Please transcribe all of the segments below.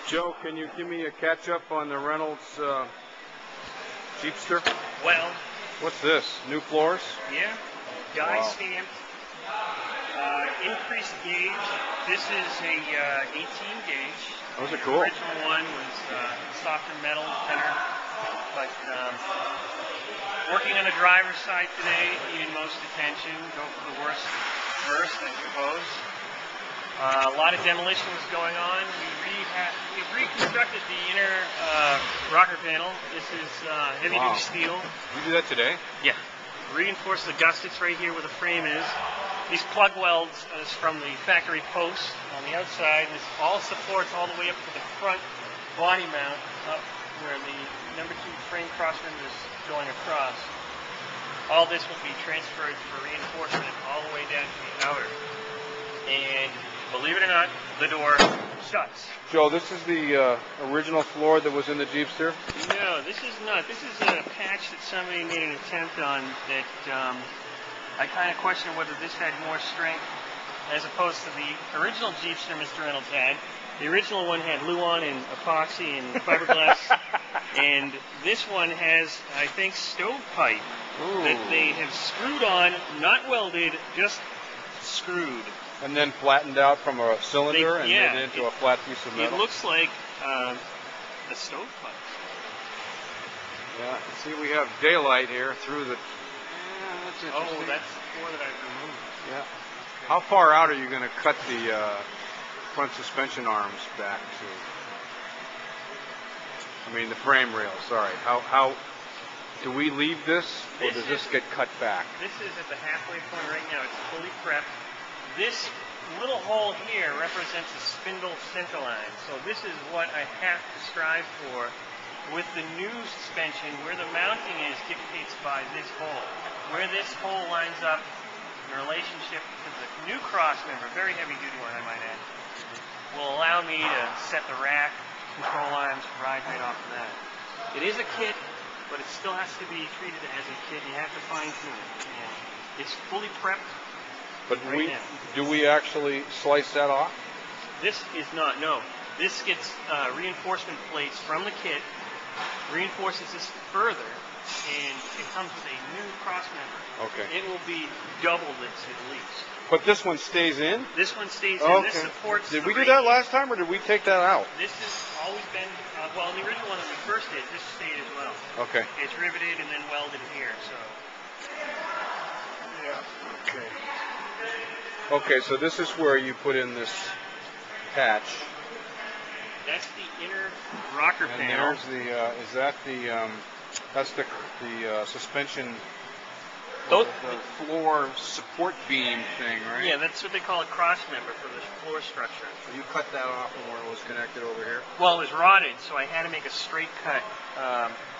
Joe, can you give me a catch-up on the Reynolds Jeepster? Well, what's this? New floors? Yeah, die stamped, increased gauge. This is a 18 gauge. Those are cool. The original one was softer metal, thinner, but working on the driver's side today, needed most attention. Go for the worst first, I suppose. A lot of demolition was going on. We've reconstructed the inner rocker panel. This is heavy-duty steel. You do that today? Yeah. Reinforced the gussets right here where the frame is. These plug welds is from the factory post on the outside. This all supports all the way up to the front body mount, up where the number 2 frame crossmember is going across. All this will be transferred for reinforcement all the way down to the outer. And believe it or not, the door shuts. Joe, this is the original floor that was in the Jeepster? No, this is not. This is a patch that somebody made an attempt on that I kind of question whether this had more strength as opposed to the original Jeepster Mr. Reynolds had. The original one had Luan and epoxy and fiberglass, and this one has, I think, stovepipe that they have screwed on, not welded, just screwed. And then flattened out from a cylinder and made it into a flat piece of metal. It looks like a stovepipe. Yeah, see, we have daylight here through the... that's interesting. Oh, that's the floor that I've removed. Yeah. How far out are you going to cut the front suspension arms back to? I mean, the frame rail, sorry. How do we leave this, or does this get cut back? This is at the halfway point right now. It's fully prepped. This little hole here represents a spindle center line. So this is what I have to strive for with the new suspension. Where the mounting is dictates by this hole. Where this hole lines up in relationship to the new cross member, very heavy duty one I might add, will allow me to set the rack, control arms, ride right off of that. It is a kit, but it still has to be treated as a kit. You have to fine tune it. And it's fully prepped. But do we actually slice that off? This is not, no. This gets reinforcement plates from the kit, reinforces this further, and it comes with a new cross member. Okay. It will be double this at least. But this one stays in? This one stays in. Okay. This supports. Did we do that last time, or did we take that out? This has always been, well, in the original one that we first did, this stayed as well. Okay. It's riveted and then welded here, so. Yeah. Okay. Okay, so this is where you put in this patch. That's the inner rocker and panel. There's the, is that the, that's the suspension, the floor support beam thing, right? Yeah, that's what they call a cross member for the floor structure. So you cut that off from where it was connected over here? Well, it was rotted, so I had to make a straight cut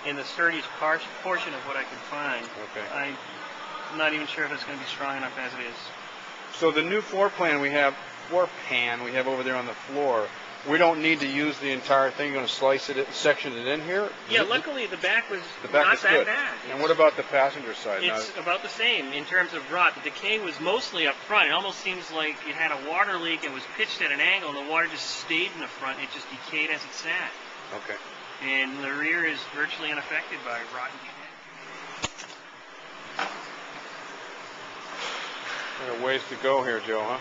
in the sturdiest portion of what I could find. Okay. I'm not even sure if it's going to be strong enough as it is. So the new floor pan we have over there on the floor, we don't need to use the entire thing. You're going to slice it, section it in here? Yeah, luckily the back was not that good. Bad. And what about the passenger side? It's about the same in terms of rot. The decay was mostly up front. It almost seems like it had a water leak and was pitched at an angle, and the water just stayed in the front. It just decayed as it sat. Okay. And the rear is virtually unaffected by rot and decay. There are ways to go here, Joe, huh?